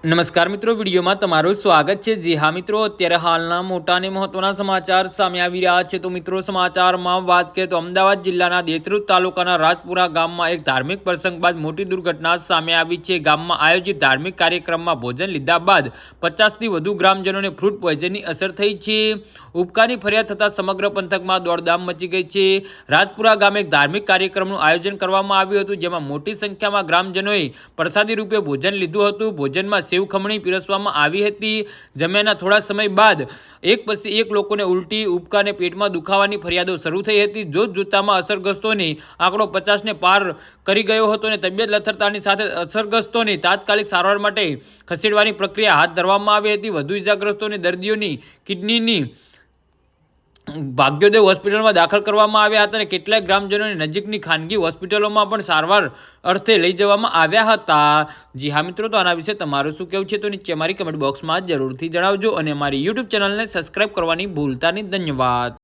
નમસ્કાર મિત્રો, વિડીયોમાં તમારું સ્વાગત છે। જી હા મિત્રો, અત્યારે હાલના મોટા અને મહત્વના સમાચાર સામે આવી રહ્યા છે। તો મિત્રો, સમાચારમાં વાત કરીએ તો અમદાવાદ જિલ્લાના દેત્રુજ તાલુકાના રાજપુરા ગામમાં એક ધાર્મિક પ્રસંગ બાદ મોટી દુર્ઘટના સામે આવી છે। ગામમાં આયોજિત ધાર્મિક કાર્યક્રમમાં ભોજન લીધા બાદ 50થી વધુ ગ્રામજનોને ફૂડ પોઈઝનની અસર થઈ છે। ઉપકારની ફરિયાદ થતાં સમગ્ર પંથકમાં દોડધામ મચી ગઈ છે। રાજપુરા ગામે એક ધાર્મિક કાર્યક્રમનું આયોજન કરવામાં આવ્યું હતું, જેમાં મોટી સંખ્યામાં ગ્રામજનોએ પ્રસાદી રૂપે ભોજન લીધું હતું। ભોજનમાં સેવ ખમણી પીરસવામાં આવી હતી। જમ્યાના થોડા સમય બાદ એક પછી એક લોકોને ઉલટી, ઉબકા અને પેટમાં દુખાવાની ફરિયાદો શરૂ થઈ હતી। જોતજોતામાં અસરગ્રસ્તોની આંકડો 50ને પાર કરી ગયો હતો અને તબિયત લથડતાની સાથે અસરગ્રસ્તોને તાત્કાલિક સારવાર માટે ખસેડવાની પ્રક્રિયા હાથ ધરવામાં આવી હતી। વધુ ઇજાગ્રસ્તોને દર્દીઓની કિડનીની ભાગ્યોદય હોસ્પિટલમાં દાખલ કરવામાં આવ્યા હતા અને કેટલાક ગ્રામજનોને નજીકની ખાનગી હોસ્પિટલોમાં પણ સારવાર અર્થે લઈ જવામાં આવ્યા હતા। જી હા મિત્રો, તો આના વિશે તમારું શું કહેવું છે તો નીચે અમારી કમેન્ટ બોક્સમાં જરૂરથી જણાવજો અને અમારી યુટ્યુબ ચેનલને સબસ્ક્રાઈબ કરવાની ભૂલતા નહીં। ધન્યવાદ।